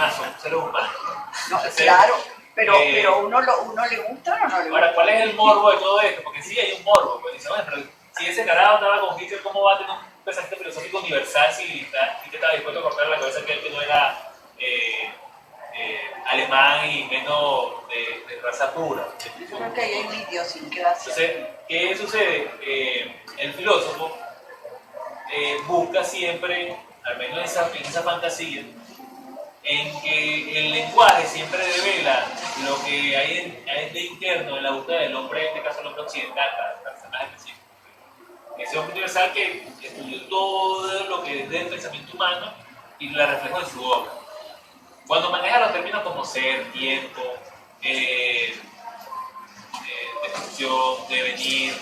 más, son seres humanos. No, claro, pero uno le gusta o no le gusta. Ahora, ¿cuál es el morbo de todo esto? Porque sí hay un morbo, pues dice, bueno, pero si ese carajo estaba con Hitler, ¿cómo va a tener un pensamiento filosófico universal si que estaba dispuesto a cortar la cabeza a aquel que no era alemán y menos de raza pura? Yo creo que ahí hay una idiosincrasia. Entonces, ¿qué sucede? El filósofo busca siempre, al menos en esa fantasía, en que el lenguaje siempre revela lo que hay de interno en la búsqueda del hombre, en este caso el hombre occidental, para personajes específicos. Ese hombre universal que estudió todo lo que es del pensamiento humano y la reflejó en su obra. Cuando maneja los términos como ser, tiempo, destrucción, devenir,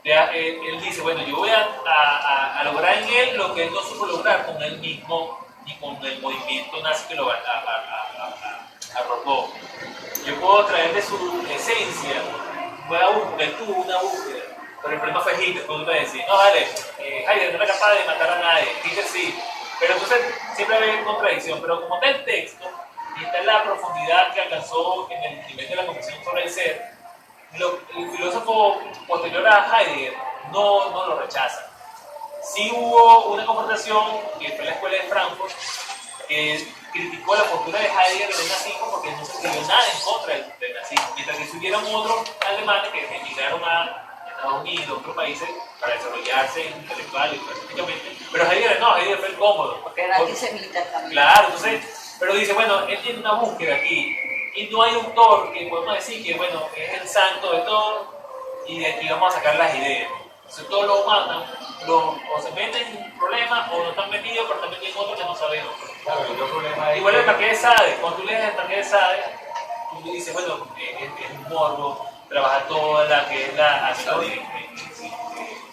él dice, bueno, yo voy a lograr en él lo que él no supo lograr con él mismo ni con el movimiento nazi que lo arrojó. Yo puedo traer de su esencia, él tuvo una búsqueda, pero el problema fue Hitler, cuando te decía, no, vale, Heidegger no era capaz de matar a nadie, Hitler sí, pero entonces siempre hay contradicción, pero como está el texto, y está la profundidad que alcanzó en el nivel de la conversación sobre el ser, el filósofo posterior a Heidegger no lo rechaza. Sí hubo una confrontación que fue en la escuela de Frankfurt que criticó la postura de Heidegger del nazismo porque no se escribió nada en contra del nazismo, mientras que hubieron otros alemanes que emigraron a Estados Unidos, a otros países para desarrollarse intelectual y políticamente, pero Heidegger no, Heidegger fue el cómodo. Porque era antisemita también. Claro, entonces, pero dice, bueno, él tiene una búsqueda aquí y no hay un autor que podemos decir que, bueno, es el santo de todo y de aquí vamos a sacar las ideas. Entonces todos los humanos o se meten en problemas o no están metidos, pero también hay otros que no sabemos. Claro, igual el Marqués de Sade, cuando tú lees el Marqués de Sade, tú dices, bueno, es un morbo, trabaja toda la que es la acción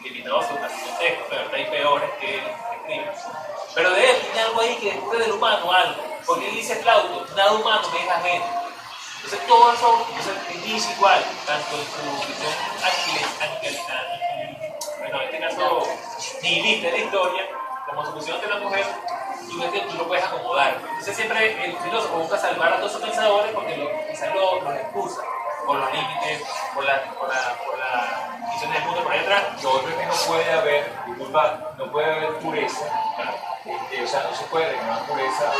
limitado a su texto, pero hay peores que escriben. Pero de él tiene algo ahí que descubre del humano algo, porque él dice Plauto, nada humano me es ajeno. Entonces todo eso inicia igual, tanto en su visión bueno, en este caso nihilista de la historia, como su posición ante la mujer, tú ves que tú lo puedes acomodar. Entonces siempre el filósofo busca salvar a todos sus pensadores porque quizás los excusa por los límites, por la visión del mundo por ahí atrás. Lo otro es que no puede haber, disculpa, no puede haber pureza, o sea, no se puede reclamar pureza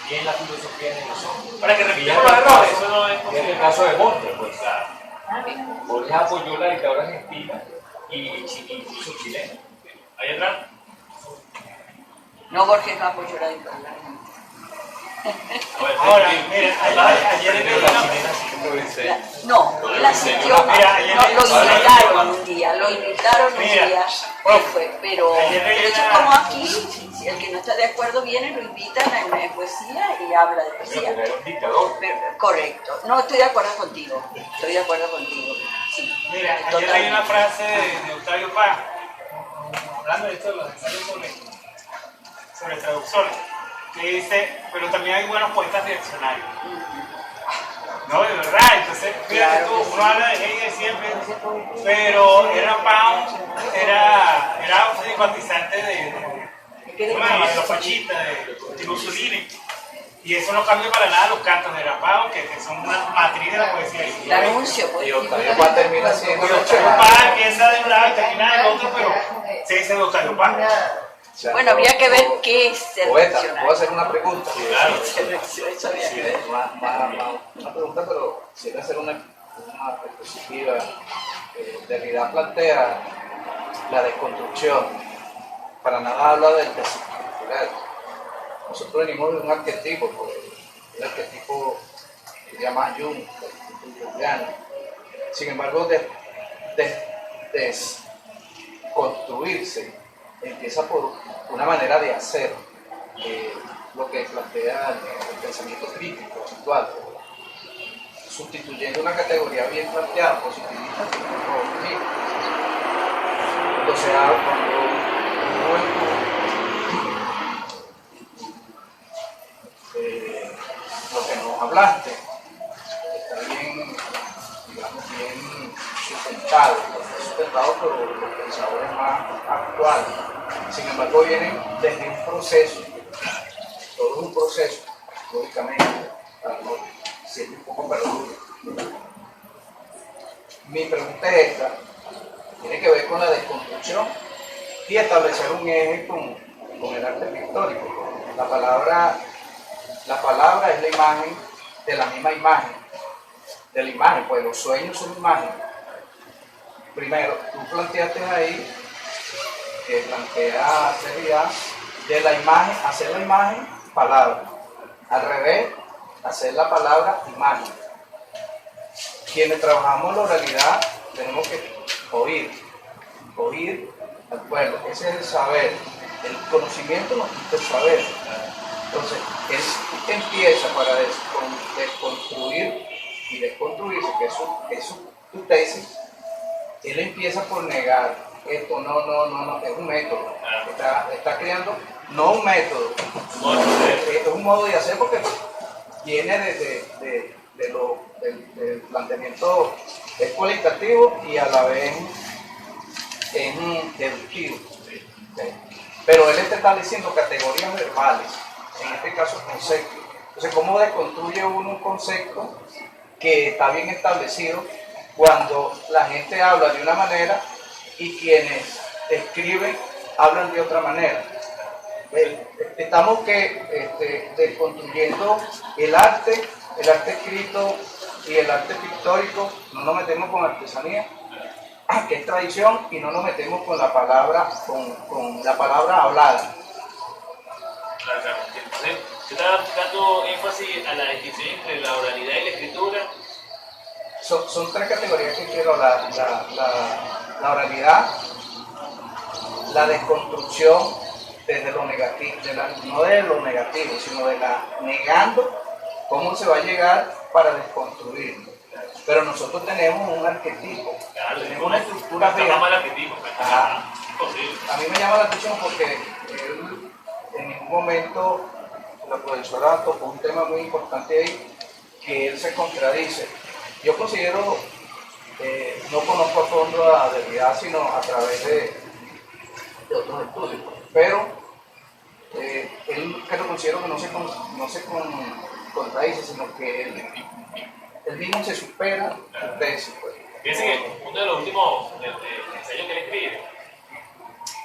ni en la filosofía ni en los hombres. Para que repitamos los errores, eso no es En posible. el caso de Borges, pues, Claro. Borges apoyó la dictadura argentina y incluso chilena. Ahí atrás. No, Borges no apoyó la dictadura. Ahora, mira, ayer leí No, él asistió, Mira, ayer lo leí- invitaron un día, Mira, él fue, pero ayer leí de hecho una- como aquí, si el que no está de acuerdo viene, lo invitan a poesía y habla de poesía. Pero era un dictador. Correcto, no estoy de acuerdo contigo, sí. Mira, ayer totalmente. leí una frase de Octavio Paz, hablando de esto de los ensayos sobre traducciones, que dice, pero también hay buenos poetas reaccionarios. No, de verdad, entonces, fíjate tú, uno habla de Hegel siempre, pero era un simpatizante de los fascistas, de Mussolini. Y eso no cambia para nada los cantos de Rapao, que son una matriz de la poesía. El anuncio, pues. Y Octavio Paz termina siendo Y Octavio Paz empieza de un lado y termina del otro, pero se dice de Octavio Paz. Bueno, habría que ver qué es ser Poeta, reaccionario. ¿puedo hacer una pregunta? Claro. Eso habría que ver. Una pregunta, pero quisiera hacer una perspectiva. Derrida plantea la desconstrucción, para nada habla del desestructurar. Nosotros venimos de un arquetipo, pues, el arquetipo que llama Jung, el arquetipo jungiano. Sin embargo, desconstruirse empieza por una manera de hacer lo que plantea el pensamiento crítico actual, sustituyendo una categoría bien planteada, positivista, cuando lo que nos hablaste está bien, digamos, bien sustentado por los pensadores más actuales. Sin embargo, vienen desde un proceso, todo es un proceso, lógicamente, siempre un poco perdido. Mi pregunta es esta, tiene que ver con la desconstrucción y establecer un eje con el arte pictórico. La palabra es la imagen de la misma imagen, de la imagen, pues los sueños son imágenes. Primero, tú planteaste ahí, que plantea Derrida, de la imagen, hacer la imagen palabra. Al revés, hacer la palabra imagen. Quienes trabajamos la oralidad tenemos que oír al pueblo. Ese es el saber. El conocimiento nos quita el saber. Entonces, él empieza para desconstruir y desconstruirse, que es tu tesis. Él empieza por negar esto, no, es un método. Está creando, no un método, es un modo de hacer porque viene del planteamiento es cualitativo y a la vez es deductivo. ¿Sí? Pero él está estableciendo categorías verbales, en este caso conceptos. Entonces, ¿cómo desconstruye uno un concepto que está bien establecido cuando la gente habla de una manera y quienes escriben hablan de otra manera? Estamos desconstruyendo el arte escrito y el arte pictórico. No nos metemos con artesanía, que es tradición, y no nos metemos con la palabra, con la palabra hablada. Claro. Entonces, yo estaba dando énfasis a la distinción entre la oralidad y la escritura. Son tres categorías que quiero hablar: la oralidad, la desconstrucción desde lo negativo, no de lo negativo, sino de negando cómo se va a llegar para desconstruirlo. Pero nosotros tenemos un arquetipo, tenemos una estructura fija. A mí me llama la atención porque él, en ningún momento la profesora tocó un tema muy importante ahí, que él se contradice. Yo considero, no conozco a fondo a Derrida, sino a través de otros estudios, pero él que lo considero que no se contradice, sino que él mismo se supera su tesis. Pues. Fíjense que uno de los últimos ensayos que él escribe,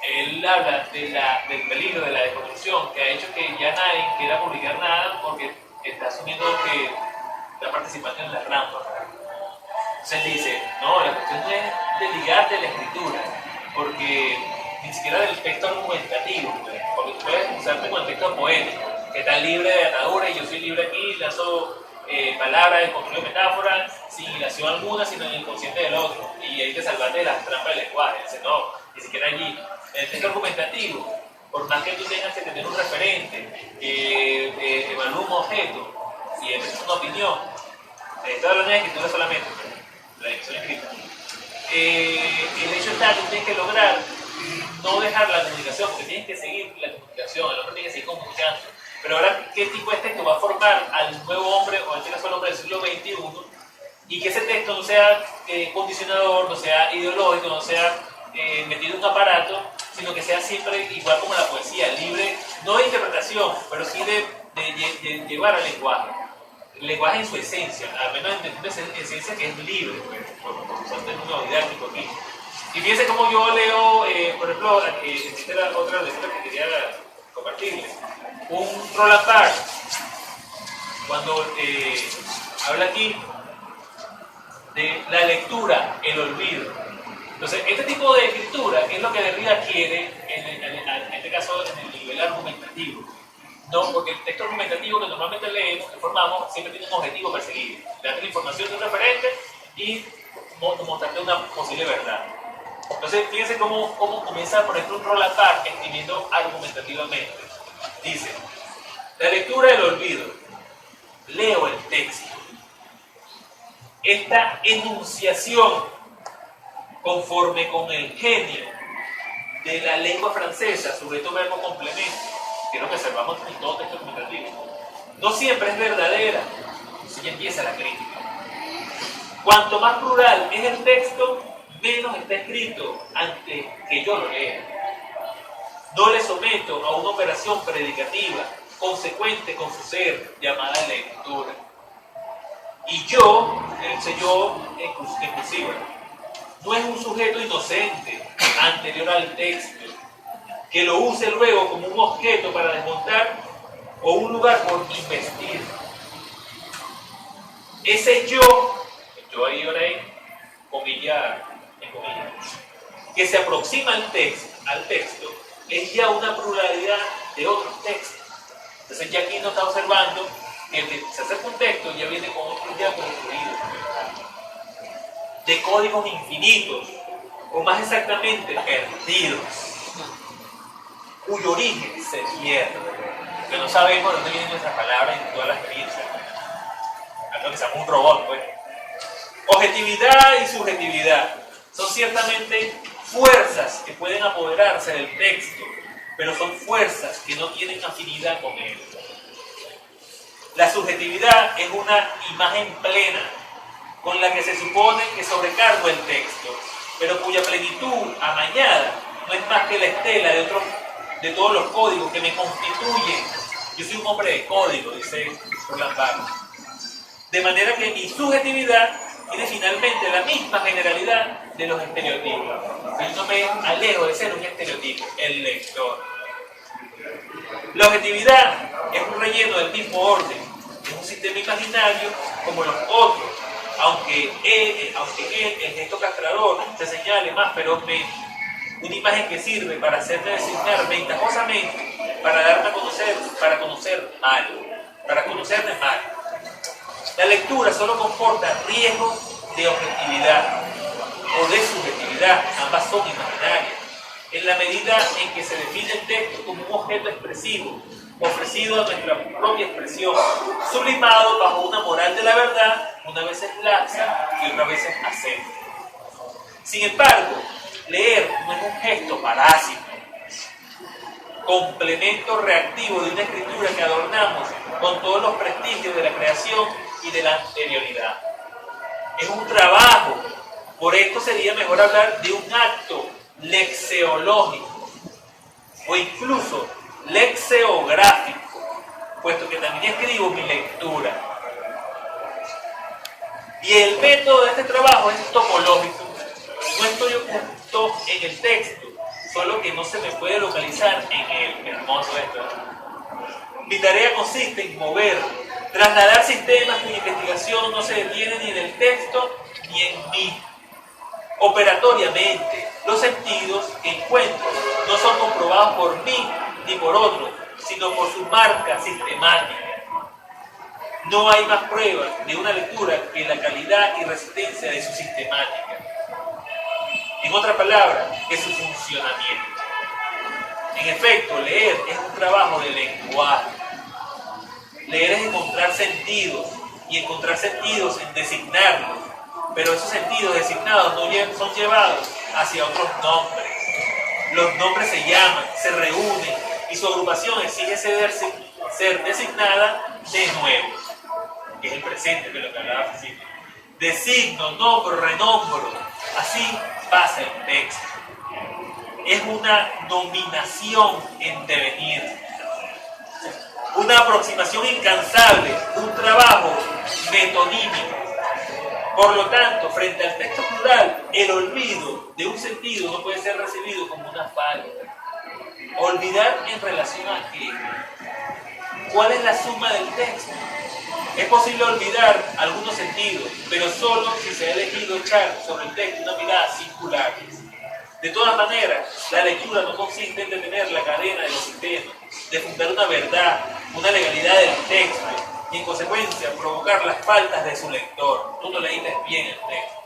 él habla del peligro de la desconstrucción, que ha hecho que ya nadie quiera publicar nada porque está asumiendo que está participando en la rampa. Entonces él dice, no, la cuestión no es desligarte de la escritura, porque ni siquiera del texto argumentativo, porque tú puedes usarte con el texto poético, que está libre de atadura, y yo soy libre aquí, lanzo palabras, construyo metáforas, sin hilación alguna, sino en el inconsciente del otro, y ahí te salvaste de las trampas del lenguaje. Dice, no, ni siquiera allí. En el texto argumentativo, por más que tú tengas que tener un referente, que evalúe un objeto, y es una opinión, estoy hablando de escritura solamente, la edición escrita. El hecho está que tú tienes que lograr no dejar la comunicación, porque tienes que seguir la comunicación, el hombre tiene que seguir comunicando. Pero ahora, ¿qué tipo de texto va a formar al nuevo hombre, o en este caso al hombre del siglo XXI? Y que ese texto no sea condicionador, no sea ideológico, no sea metido en un aparato, sino que sea siempre igual como la poesía, libre, no de interpretación, pero sí de llevar al lenguaje. El lenguaje en su esencia, al menos en esencia que es libre, por usar un término didáctico aquí. Y fíjense cómo yo leo, por ejemplo, esta era otra lectura que quería compartirles. Un Roland Barthes, cuando habla aquí de la lectura, el olvido. Entonces, este tipo de escritura es lo que Derrida quiere, en este caso, en el nivel argumentativo. No, porque el texto argumentativo que normalmente leemos, que formamos, siempre tiene un objetivo perseguido. Darte la información de un referente y mostrarte una posible verdad. Entonces, fíjense cómo comienza, por ejemplo, un Roland Barthes escribiendo argumentativamente. Dice, la lectura del olvido. Leo el texto. Esta enunciación, conforme con el genio de la lengua francesa, sujeto verbo complemento, que es lo que observamos en todo texto argumentativo, no siempre es verdadera. Entonces ya empieza la crítica. Cuanto más plural es el texto, menos está escrito antes que yo lo lea. No le someto a una operación predicativa consecuente con su ser, llamada yo exclusiva. No es un sujeto inocente anterior al texto, que lo use luego como un objeto para desmontar o un lugar por investir. Ese yo ahí ahora comilla, que se aproxima al texto, es ya una pluralidad de otros textos. Entonces ya aquí no está observando que el que se acerca un texto ya viene con otro ya construido, de códigos infinitos, o más exactamente perdidos, cuyo origen se pierde, que no sabemos de dónde vienen nuestras palabras y todas las experiencias. Algo que se llama un robot, pues. Objetividad y subjetividad son ciertamente fuerzas que pueden apoderarse del texto, pero son fuerzas que no tienen afinidad con él. La subjetividad es una imagen plena con la que se supone que sobrecargo el texto, pero cuya plenitud amañada no es más que la estela de todos los códigos que me constituyen. Yo soy un hombre de código, dice Roland Barthes. De manera que mi subjetividad tiene finalmente la misma generalidad de los estereotipos. Yo no me alejo de ser un estereotipo, el lector. La objetividad es un relleno del mismo orden, es un sistema imaginario como los otros, aunque el gesto castrador se señale más ferozmente, una imagen que sirve para hacerme designar ventajosamente, para darme a conocer, para conocerme mal. La lectura solo comporta riesgos de objetividad o de subjetividad, ambas son imaginarias, en la medida en que se define el texto como un objeto expresivo, ofrecido a nuestra propia expresión, sublimado bajo una moral de la verdad, una vez es laxa y otra vez es ascendente. Sin embargo, leer no es un gesto parásito, complemento reactivo de una escritura que adornamos con todos los prestigios de la creación y de la anterioridad. Es un trabajo, por esto sería mejor hablar de un acto lexeológico o incluso lexeográfico, puesto que también escribo mi lectura. Y el método de este trabajo es topológico. No estoy oculto en el texto, solo que no se me puede localizar en él. Hermoso esto. Mi tarea consiste en mover, trasladar sistemas cuya investigación no se detiene ni en el texto ni en mí. Operatoriamente, los sentidos que encuentro no son comprobados por mí ni por otros, sino por su marca sistemática. No hay más pruebas de una lectura que la calidad y resistencia de su sistemática. En otras palabras, que su funcionamiento. En efecto, leer es un trabajo de lenguaje. Leer es encontrar sentidos, y encontrar sentidos en designarlos, pero esos sentidos designados no son llevados hacia otros nombres. Los nombres se llaman, se reúnen, y su agrupación exige ser designada de nuevo, que es el presente, que es lo que hablaba al principio. Designo, nombro, renombro, así pasa el texto. Es una nominación en devenir, una aproximación incansable, un trabajo metonímico. Por lo tanto, frente al texto plural, el olvido de un sentido no puede ser recibido como una falta. ¿Olvidar en relación a qué? ¿Cuál es la suma del texto? Es posible olvidar algunos sentidos, pero solo si se ha elegido echar sobre el texto una mirada singular. De todas maneras, la lectura no consiste en detener la cadena de los sistemas, de fundar una verdad, una legalidad del texto, y en consecuencia provocar las faltas de su lector. Tú no leíste bien el texto.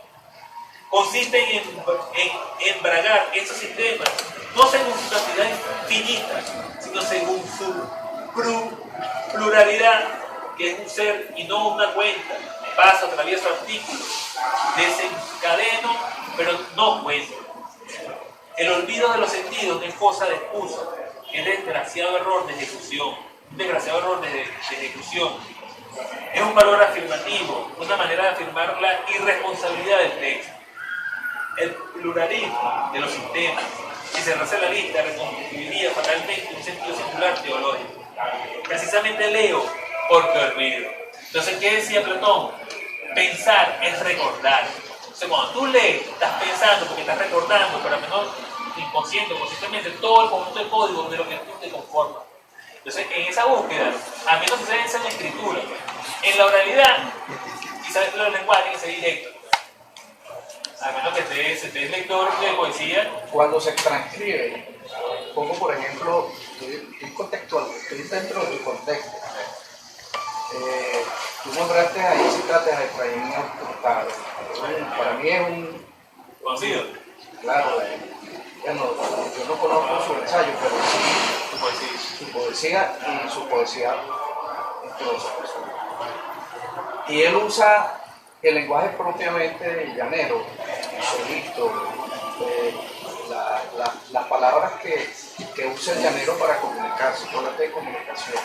Consiste en embragar esos sistemas, no según su cantidad infinita, sino según su pluralidad, que es un ser y no una cuenta. Paso, atravieso artículos, desencadeno, pero no cuento. El olvido de los sentidos no es cosa de excusa, es desgraciado error de ejecución. Un desgraciado error de ejecución. Es un valor afirmativo, una manera de afirmar la irresponsabilidad del texto. El pluralismo de los sistemas, si se cerrase la lista, reconstituiría fatalmente un sentido singular teológico. Precisamente leo porque olvido. Entonces, ¿qué decía Platón? pensar es recordar. Entonces, cuando tú lees, estás pensando porque estás recordando, pero a menos inconsciente, conscientemente, todo el conjunto de código de lo que tú te conformas. Entonces, en esa búsqueda, a menos que se den en la escritura, en la oralidad, quizás los lenguajes tienen que ser directos. A menos que estés lector de poesía. Cuando se transcribe, pongo por ejemplo, estoy contextual, estoy dentro de tu contexto. Tú nombraste ahí, citaste a Efraín Hurtado. Para mí es un... ¿Conocido? Claro, bueno, yo no conozco su ensayo, pero sí su poesía y su poesía en prosa. Y él usa el lenguaje propiamente llanero, solito, las palabras que usa el llanero para comunicarse, por la de comunicación.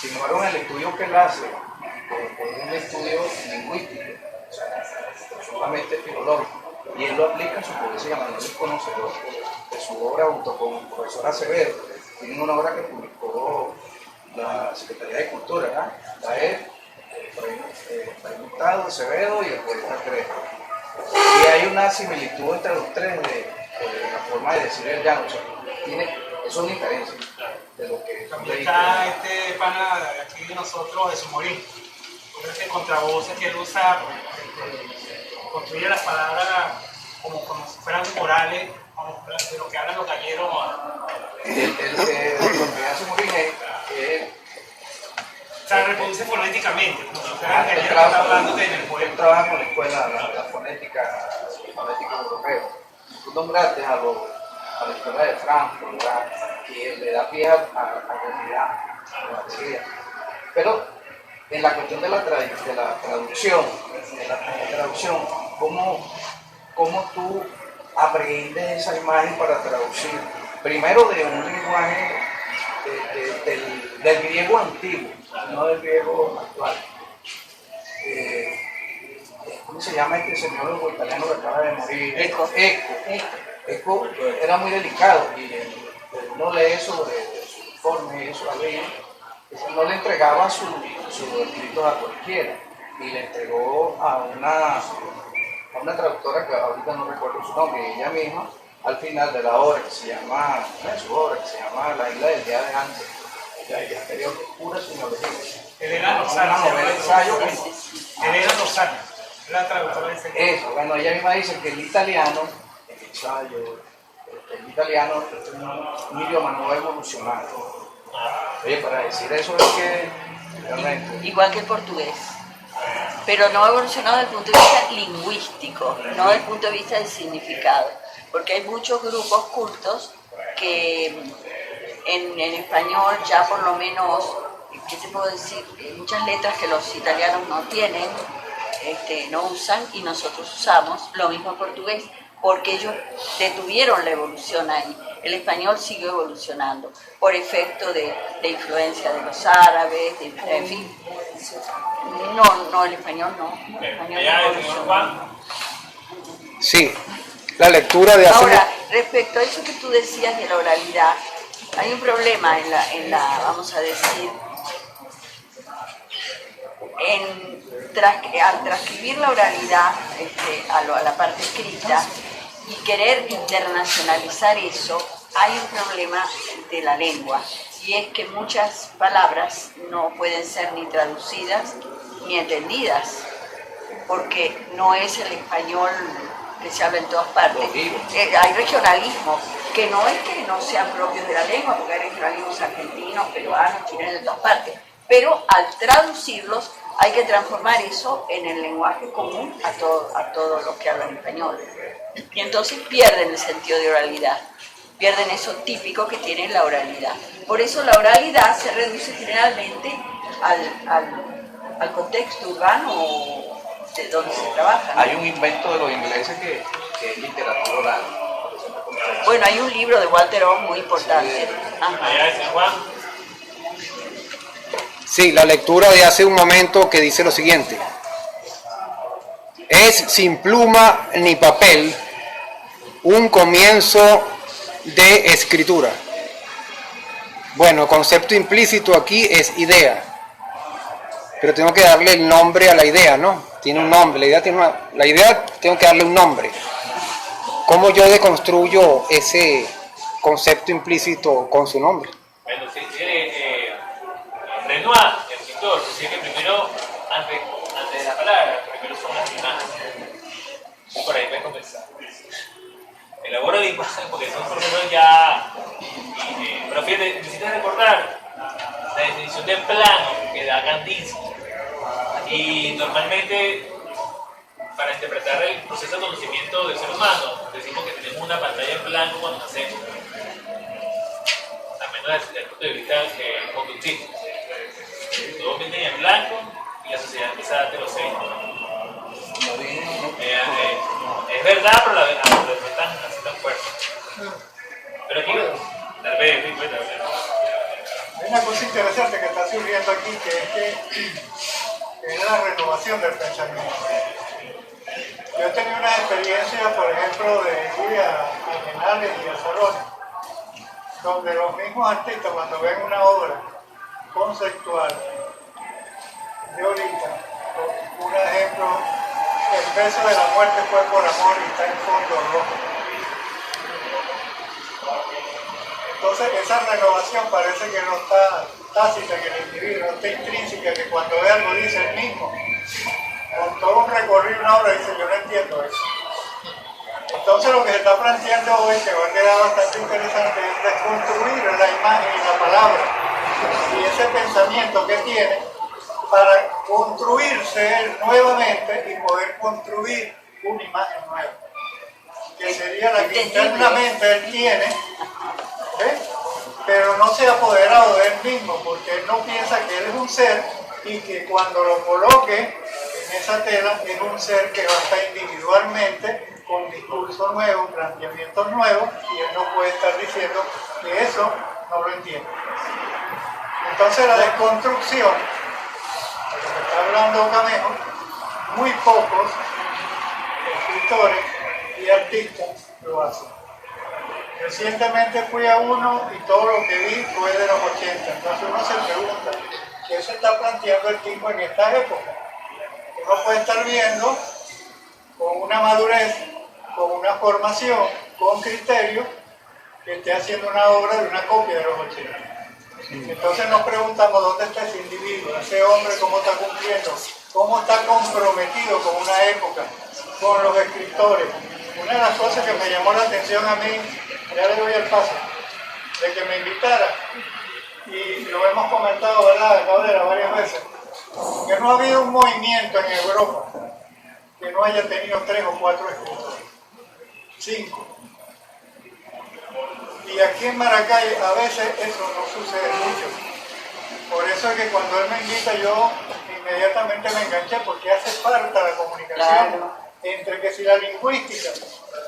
Sin embargo, en el estudio que él hace, es un estudio lingüístico, o sea, solamente filológico, y él lo aplica en su poesía. Manuel es conocedor de su obra junto con el profesor Acevedo. Tienen una obra que publicó la Secretaría de Cultura, ¿verdad? La Efraín Hurtado, Acevedo y el poeta Crespo. Y hay una similitud entre los tres de la forma de decir el llano. O sea, eso es una diferencia de lo que también está este pana de aquí de nosotros, de Sumorín. Este contravoces que él usa, construye las palabras como si fueran morales, como de lo que hablan los galleros. Lo que hace Morín es o sea, reproduce fonéticamente, como si fueran galleros que están hablando en el él pueblo. trabaja con la escuela, la fonética europea. Tú nombraste a la escuela de Frankfurt, ¿verdad? Que le da pie a realidad, pero en la cuestión de la traducción, ¿cómo tú aprehendes esa imagen para traducir? Primero de un lenguaje del griego antiguo, no del griego actual. ¿Cómo se llama este señor italiano que acaba de morir? Eco era muy delicado y no lee sobre su informe, eso no le entregaba sus escritos a cualquiera y le entregó a una traductora que ahorita no recuerdo su nombre, ella misma, al final de la obra que se llama, La isla del día de antes. Ya escribió pura simbología. Elena Lozano. Una novela ensayo. Elena Lozano, la traductora de ese. Eso, bueno, ella misma dice que el italiano, el ensayo, el italiano es un idioma no evolucionado. Oye, para decir eso es que realmente... Igual que el portugués, pero no evolucionado desde el punto de vista lingüístico, no desde el punto de vista del significado, porque hay muchos grupos cultos que en español ya por lo menos, ¿qué te puedo decir? Muchas letras que los italianos no tienen, no usan y nosotros usamos, lo mismo en portugués, porque ellos detuvieron la evolución ahí. El español siguió evolucionando por efecto de influencia de los árabes, en fin. No, el español no. El español no evolucionó. Sí, la lectura de hace... Ahora, respecto a eso que tú decías de la oralidad, hay un problema en la vamos a decir, al transcribir la oralidad a la parte escrita y querer internacionalizar eso, hay un problema de la lengua, y es que muchas palabras no pueden ser ni traducidas ni entendidas, porque no es el español que se habla en todas partes. Hay regionalismos que no es que no sean propios de la lengua, porque hay regionalismos argentinos, peruanos, chilenos, de todas partes, pero al traducirlos hay que transformar eso en el lenguaje común a todos los que hablan español. Y entonces pierden el sentido de oralidad, pierden eso típico que tiene la oralidad. Por eso la oralidad se reduce generalmente al contexto urbano de donde se trabaja, ¿no? Hay un invento de los ingleses que es literatura oral. Bueno, hay un libro de Walter Owen muy importante. Allá es Juan. Sí, la lectura de hace un momento que dice lo siguiente. Es sin pluma ni papel un comienzo de escritura. Bueno, el concepto implícito aquí es idea, pero tengo que darle el nombre a la idea, ¿no? tiene un nombre, la idea tengo que darle un nombre. ¿Cómo yo deconstruyo ese concepto implícito con su nombre? Bueno, si Renoir, el pintor, decía que primero, antes de la palabra, primero son las imágenes. Por ahí puedes comenzar. Elabora la imagen porque son procesos ya. Pero fíjate, necesitas recordar la definición de plano que da Kandinsky. Y normalmente, para interpretar el proceso de conocimiento del ser humano, decimos que tenemos una pantalla en blanco cuando nacemos. Al menos desde el punto de vista conductivo. Todo viene en blanco y la sociedad empieza a darte los sellos. Es verdad, pero la verdad no es tan fuerte. Pero aquí, tal vez, Hay una cosa interesante que está surgiendo aquí, que es la renovación del pensamiento. Yo he tenido una experiencia, por ejemplo, de ir a bienales y a salones, donde los mismos artistas, cuando ven una obra conceptual de ahorita, un ejemplo, el beso de la muerte fue por amor y está en fondo rojo. Entonces esa renovación parece que no está tácita en el individuo, no está intrínseca, que cuando ve algo dice el mismo. Con todo un recorrido, una obra, dice, yo no entiendo eso. Entonces lo que se está planteando hoy, que va a quedar bastante interesante, es desconstruir la imagen y la palabra y ese pensamiento que tiene para construirse él nuevamente y poder construir una imagen nueva, que sería la que internamente él tiene, ¿ves? Pero no se ha apoderado de él mismo, porque él no piensa que él es un ser y que cuando lo coloque en esa tela es un ser que va a estar individualmente con discursos nuevos, planteamientos nuevos, y él no puede estar diciendo que eso no lo entiende. Entonces la desconstrucción, de lo que está hablando Camejo, muy pocos escritores y artistas lo hacen. Recientemente fui a uno y todo lo que vi fue de los 80, entonces uno se pregunta, ¿qué se está planteando el tipo en esta época? Uno puede estar viendo con una madurez, con una formación, con criterio, que esté haciendo una obra de una copia de los 80. Entonces nos preguntamos dónde está ese individuo, ese hombre, cómo está cumpliendo, cómo está comprometido con una época, con los escritores. Una de las cosas que me llamó la atención a mí, ya le doy el paso, de que me invitara, y lo hemos comentado, ¿verdad?, Gabriela, varias veces, que no ha habido un movimiento en Europa que no haya tenido 3 o 4 escritores, 5. Y aquí en Maracay a veces eso no sucede mucho. Por eso es que cuando él me invita yo inmediatamente me enganché, porque hace falta la comunicación entre que si la lingüística,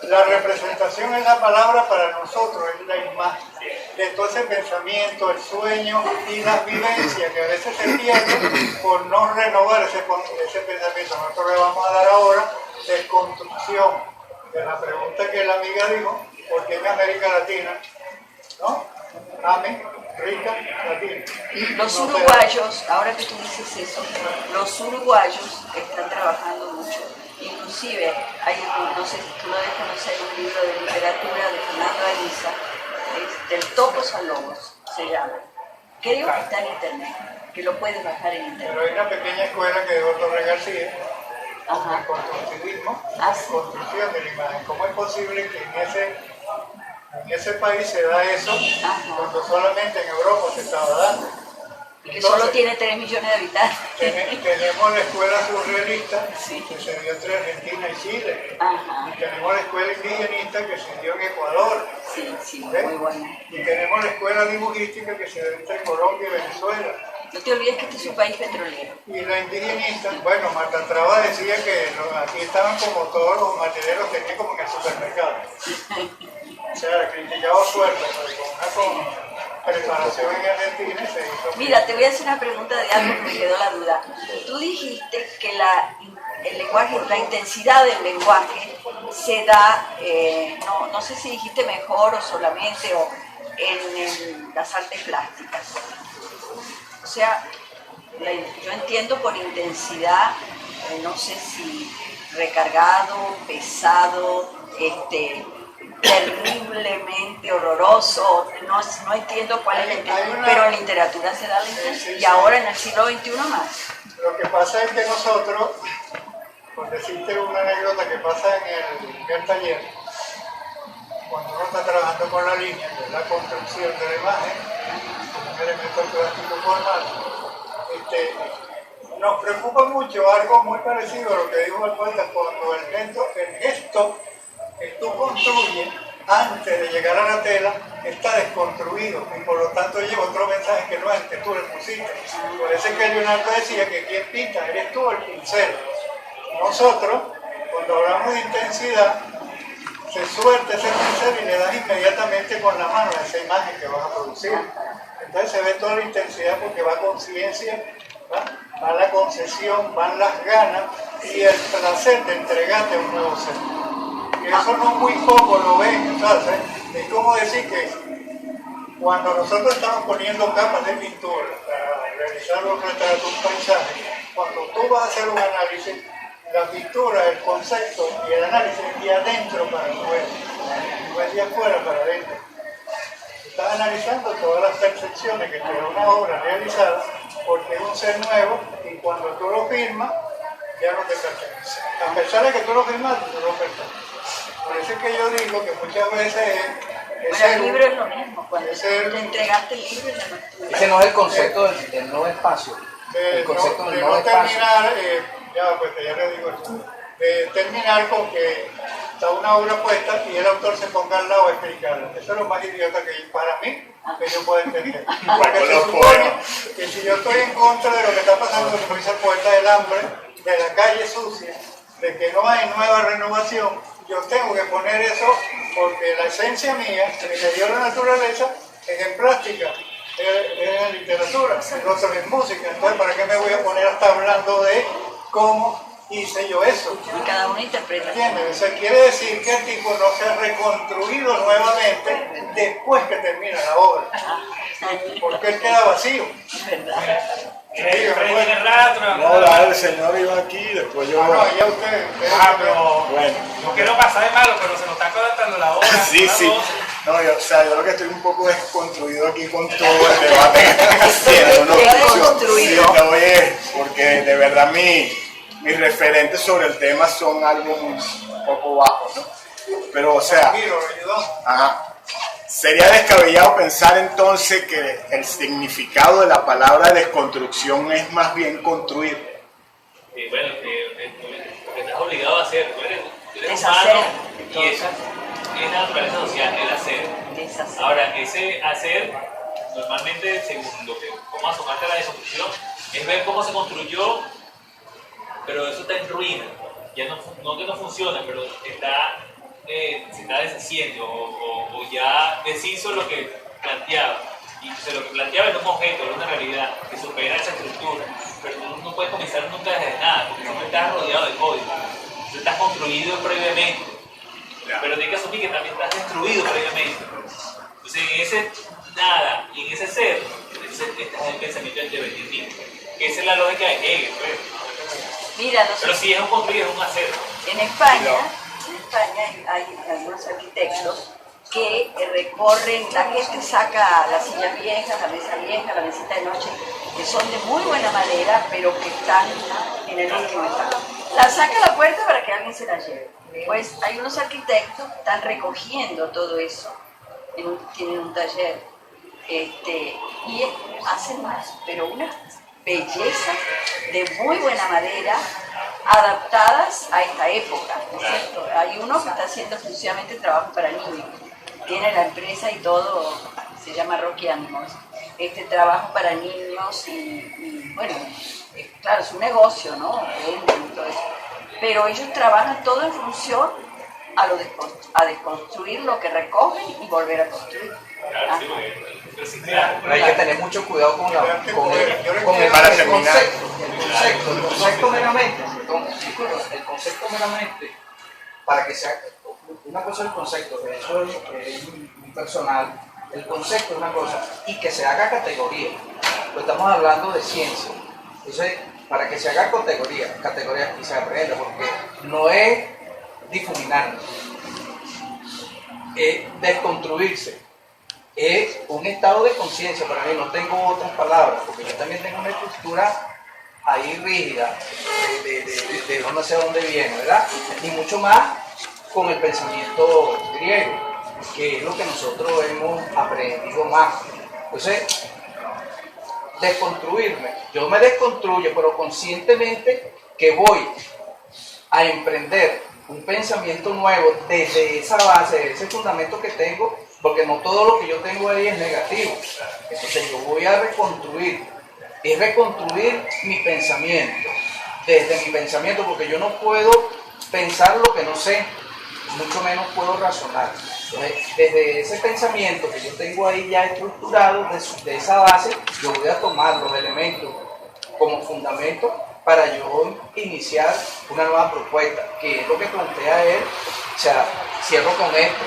la representación es la palabra para nosotros, es la imagen de todo ese pensamiento, el sueño y las vivencias que a veces se pierden por no renovar ese pensamiento. Nosotros le vamos a dar ahora desconstrucción de la pregunta que la amiga dijo, ¿por qué en América Latina? ¿No? AME, rica, latina. Los uruguayos, ahora que tú dices eso, los uruguayos están trabajando mucho. Inclusive, no sé si tú lo debes conocer, un libro de literatura de Fernando Ariza, del Topos a Lobos, se llama. Creo que está en internet, que lo puedes bajar en internet. Pero hay una pequeña escuela que dio Torres García, Ajá. de constructivismo, Sí. construcción de la imagen. ¿Cómo es posible que en ese país se da eso cuando solamente en Europa se estaba dando? Que solo tiene 3 millones de habitantes. Tenemos la escuela surrealista, Sí. que se dio entre Argentina y Chile. Ajá. Y tenemos la escuela indigenista que se dio en Ecuador. Sí, ¿Ves? muy buena. Y tenemos la escuela dibujística que se dio entre Colombia y Venezuela. No te olvides que este es un país petrolero. Y la indigenista, bueno, Marta Traba decía que aquí estaban como todos los materiales que tenían como en el supermercado. O sea, criticaba fuerte, pero con una preparación en Argentina se hizo. Mira, te voy a hacer una pregunta de algo que me quedó la duda. Tú dijiste que el lenguaje, la intensidad del lenguaje se da, no sé si dijiste mejor o solamente o en las artes plásticas. O sea, yo entiendo por intensidad no sé si recargado, pesado, terriblemente horroroso, no entiendo cuál es la intención, pero en literatura se da la intención, y ahora en el siglo XXI más. Lo que pasa es que nosotros, por decirte una anécdota que pasa en el taller, cuando uno está trabajando con la línea, que es la construcción de la imagen, un elemento plástico formal, nos preocupa mucho algo muy parecido a lo que dijo el poeta, cuando el gesto que tú construyes antes de llegar a la tela está desconstruido y por lo tanto lleva otro mensaje que no es el que tú le pusiste. Por eso es que Leonardo decía que quien pinta eres tú, el pincel. Nosotros, cuando hablamos de intensidad, se suelta ese pincel y le das inmediatamente con la mano a esa imagen que vas a producir. Entonces se ve toda la intensidad porque va conciencia, va la concesión, van las ganas y el placer de entregarte a un nuevo ser. Y eso no muy poco lo ven, ¿sabes? Es como decir que cuando nosotros estamos poniendo capas de pintura para realizar los retratos, un paisaje, cuando tú vas a hacer un análisis, la pintura, el concepto y el análisis es de adentro para afuera, no es de afuera para adentro. Estás analizando todas las percepciones que te da una obra realizada porque es un ser nuevo y cuando tú lo firmas ya no te pertenece. A pesar de que tú lo firmaste, tú lo perteneces. Por eso es que yo digo que muchas veces Bueno, el libro es lo mismo, cuando te entregaste el libro ya no es tuyo. Ese no es el concepto del no espacio. El concepto del no espacio. Terminar, ya le digo esto, de terminar con que está una obra puesta y el autor se ponga al lado a explicarla. Eso es lo más idiota que para mí que yo pueda entender. Porque se supone que si yo estoy en contra de lo que está pasando, como dice el poeta, del hambre, de la calle sucia, de que no hay nueva renovación, yo tengo que poner eso porque la esencia mía, que me dio la naturaleza, es en plástica, es en literatura, entonces en música. Entonces, ¿para qué me voy a poner hasta hablando de cómo hice yo eso? Y cada uno interpreta. ¿Entiendes? Eso quiere decir que el tipo no se ha reconstruido nuevamente después que termina la obra. Porque él queda vacío. Es verdad. Tiene rato, No, dale, el señor iba aquí, después yo... No, ya ustedes pero Bueno. no quiero pasar de malo, pero se nos está acabando la hora. Sí, las sí. 12. No, yo lo que estoy un poco desconstruido aquí con todo el debate que están haciendo, ¿no? Desconstruido. Sí, oye, porque de verdad mis referentes sobre el tema son algo un poco bajos, ¿no? Pero, o sea, Tranquilo, lo ayudamos. ajá. Sería descabellado pensar entonces que el significado de la palabra desconstrucción es más bien construir. Bueno, lo que estás obligado a hacer, tú eres Deshacer. humano y eso es la naturaleza social, el hacer. Deshacer. Ahora, ese hacer, normalmente, según lo que vamos a asomarte a la deconstrucción, es ver cómo se construyó, pero eso está en ruina. Ya no que no funciona, pero se está deshaciendo o ya deshizo lo que planteaba. Y lo que planteaba era un objeto, era una realidad que supera esa estructura. Pero tú no puedes comenzar nunca desde nada, porque siempre estás rodeado de código. Tú estás construido previamente. Pero tienes que asumir que también estás destruido previamente. Entonces, en ese nada y en ese ser, entonces estás en el pensamiento del devenir mismo. Esa es la lógica de Hegel, pues. Mira, Pero si es un construir, es un hacer. en España hay algunos arquitectos que recorren, la gente saca las sillas viejas, la mesa vieja, la mesita de noche, que son de muy buena madera, pero que están en el último estado. La saca a la puerta para que alguien se la lleve. Pues hay unos arquitectos que están recogiendo todo eso, tienen un taller, y hacen más, pero unas bellezas de muy buena madera, adaptadas a esta época, ¿no es cierto? Hay uno que está haciendo exclusivamente trabajo para niños, tiene la empresa y todo, se llama Rocky Animals, trabajo para niños y bueno, claro, es un negocio, ¿no? Venden y todo eso. Pero ellos trabajan todo en función a desconstruir lo que recogen y volver a construir. Claro, sí, porque sí, claro. Pero hay que tener mucho cuidado con el Para terminar. concepto meramente. El concepto meramente, para que sea una cosa el concepto, que eso es muy personal, el concepto es una cosa, y que se haga categoría. Pues estamos hablando de ciencia. Entonces, para que se haga categorías y se aprenda, porque no es difuminar, es desconstruirse, es un estado de conciencia. Para mí, no tengo otras palabras, porque yo también tengo una estructura ahí rígida, de no sé dónde viene, ¿verdad? Y mucho más con el pensamiento griego, que es lo que nosotros hemos aprendido más. Entonces, desconstruirme, yo me desconstruyo, pero conscientemente que voy a emprender un pensamiento nuevo desde esa base, desde ese fundamento que tengo, porque no todo lo que yo tengo ahí es negativo. Entonces yo voy a reconstruir mi pensamiento, desde mi pensamiento, porque yo no puedo pensar lo que no sé, mucho menos puedo razonar. Entonces, desde ese pensamiento que yo tengo ahí ya estructurado, de esa base, yo voy a tomar los elementos como fundamento para yo iniciar una nueva propuesta, que es lo que plantea él. O sea, cierro con esto.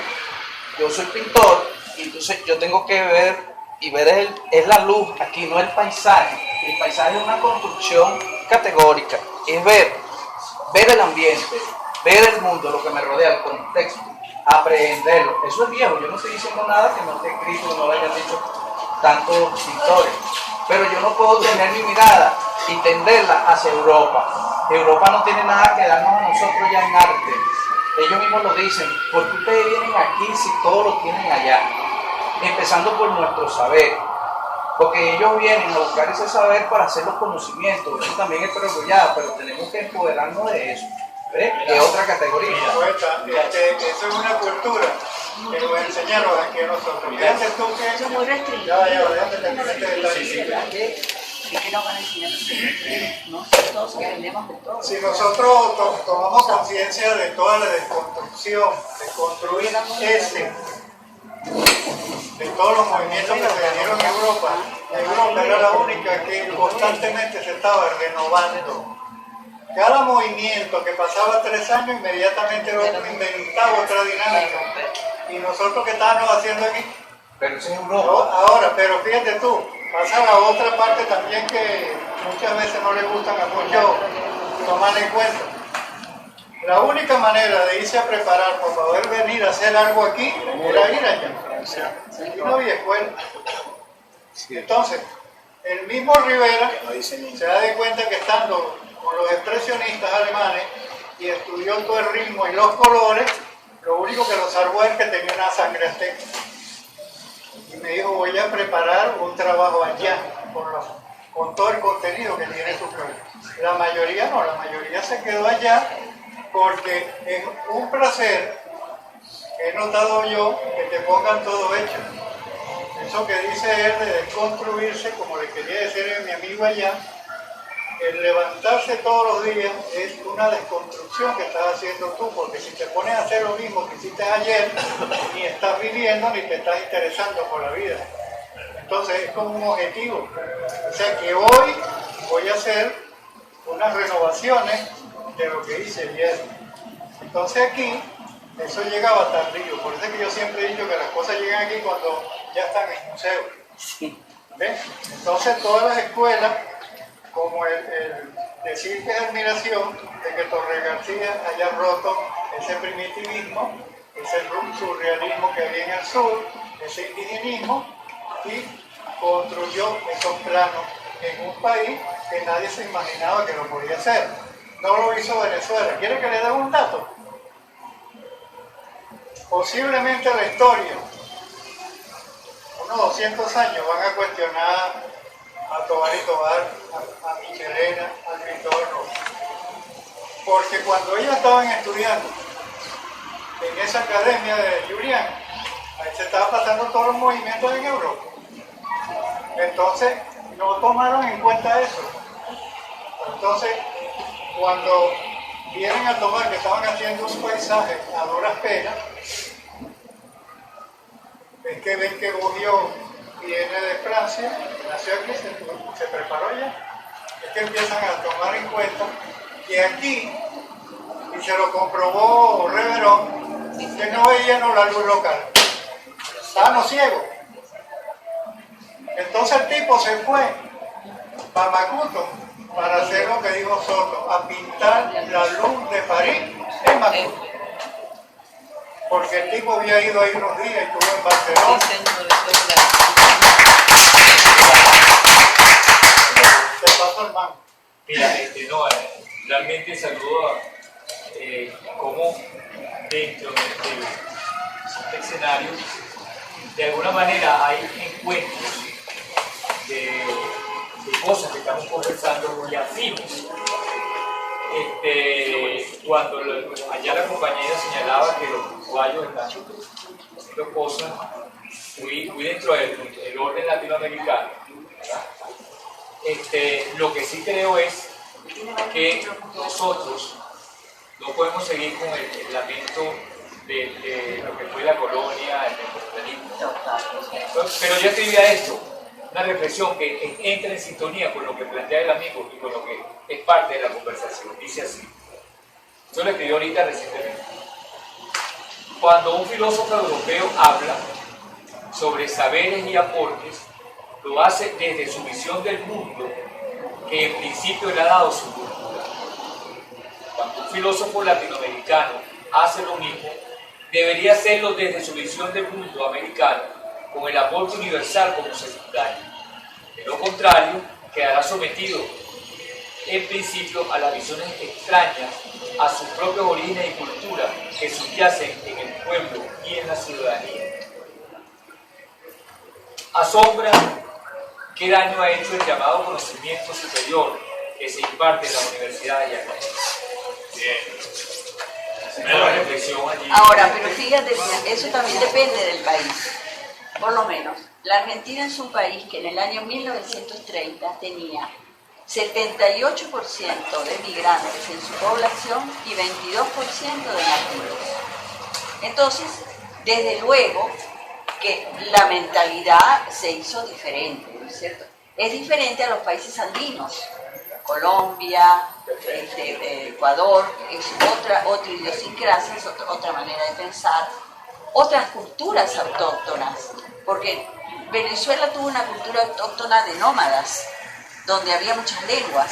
Yo soy pintor y entonces yo tengo que ver, y ver es la luz aquí, no el paisaje. El paisaje es una construcción categórica, es ver el ambiente, ver el mundo, lo que me rodea, el contexto, aprenderlo. Eso es viejo, yo no estoy diciendo nada que no esté escrito, que no lo hayan dicho tantos pintores, pero yo no puedo tener mi mirada y tenderla hacia Europa. Europa no tiene nada que darnos a nosotros ya en arte. Ellos mismos lo dicen, ¿por qué ustedes vienen aquí si todo lo tienen allá? Empezando por nuestro saber, porque ellos vienen a buscar ese saber para hacer los conocimientos. Eso también es perogrullado, pero tenemos que empoderarnos de eso. ¿Ves? Que es otra categoría. Eso es una cultura que nos enseñaron aquí a nosotros. Fíjate tú que... Son muy restrictivos. déjame terminar el detalle. ¿De qué nos van a enseñar? ¿No? Todos aprendemos de todo. Si nosotros tomamos conciencia de toda la desconstrucción, de construir de todos los movimientos que se dieron en Europa era la única que constantemente se estaba renovando. Cada movimiento que pasaba 3 años, inmediatamente el otro inventaba otra dinámica. ¿Y nosotros qué estábamos haciendo aquí? Pero eso es Europa. Ahora, pero fíjate tú, pasa la otra parte también que muchas veces no le gustan a muchos tomar en cuenta. La única manera de irse a preparar para poder venir a hacer algo aquí era ir allá. Aquí no había escuela. Entonces, el mismo Rivera se da de cuenta que estando con los expresionistas alemanes y estudió todo el ritmo y los colores, lo único que lo salvó es que tenía una sangre azteca. Y me dijo, voy a preparar un trabajo allá con todo el contenido que tiene su programa. La mayoría no, la mayoría se quedó allá porque es un placer, he notado yo, que te pongan todo hecho. Eso que dice él de desconstruirse, como le quería decir a mi amigo allá, el levantarse todos los días es una desconstrucción que estás haciendo tú, porque si te pones a hacer lo mismo que hiciste ayer, ni estás viviendo ni te estás interesando por la vida. Entonces es como un objetivo. O sea que hoy voy a hacer unas renovaciones de lo que hice ayer. Entonces aquí, eso llegaba tardío. Por eso es que yo siempre he dicho que las cosas llegan aquí cuando ya están en el museo. ¿Ves? Entonces todas las escuelas, como el decir que es admiración de que Torres García haya roto ese primitivismo, ese surrealismo que había en el sur, ese indigenismo, y construyó esos planos en un país que nadie se imaginaba que lo podía hacer. No lo hizo Venezuela. ¿Quiere que le dé un dato? Posiblemente la historia, unos 200 años, van a cuestionar a Tobar y Tobar, a Michelena, a Cristóbal Rojas. Porque cuando ellos estaban estudiando en esa academia de Julián, ahí se estaban pasando todos los movimientos en Europa. Entonces, no tomaron en cuenta eso. Entonces, cuando vienen a tomar que estaban haciendo un paisaje a duras penas, es que ven que Bourdieu viene de Francia, nació aquí, se preparó ya, es que empiezan a tomar en cuenta que aquí, y se lo comprobó Reverón, que no veían la luz local, estaban ciegos. Entonces el tipo se fue para Macuto para hacer lo que dijo Soto, a pintar la luz de París en Macuto. Porque el tipo había ido ahí unos días y estuvo en Barcelona. Sí, señor, eso es verdad. Se pasó el mango. Mira, no, realmente saludo cómo dentro del escenario, de alguna manera hay encuentros de cosas que estamos conversando muy afines. Cuando allá la compañera señalaba que los uruguayos están haciendo cosas muy dentro del orden latinoamericano, ¿verdad? Lo que sí creo es que nosotros no podemos seguir con el lamento de lo que fue la colonia, el capitalismo. Pero yo escribía esto, una reflexión que entra en sintonía con lo que plantea el amigo y con lo que es parte de la conversación. Dice así, yo lo escribí ahorita recientemente. Cuando un filósofo europeo habla sobre saberes y aportes, lo hace desde su visión del mundo, que en principio le ha dado su cultura. Cuando un filósofo latinoamericano hace lo mismo, debería hacerlo desde su visión del mundo americano, con el aporte universal como secundario. De lo contrario, quedará sometido en principio a las visiones extrañas a sus propios orígenes y culturas que subyacen en el pueblo y en la ciudadanía. Asombra qué daño ha hecho el llamado conocimiento superior que se imparte en la universidad de acá. Bien. Una reflexión allí. Ahora, pero fíjate, eso también depende del país. Por lo menos, la Argentina es un país que en el año 1930 tenía 78% de migrantes en su población y 22% de nativos. Entonces, desde luego que la mentalidad se hizo diferente, ¿no es cierto? Es diferente a los países andinos, Colombia, Ecuador, es otra idiosincrasia, es otra manera de pensar, otras culturas autóctonas, porque Venezuela tuvo una cultura autóctona de nómadas, donde había muchas lenguas,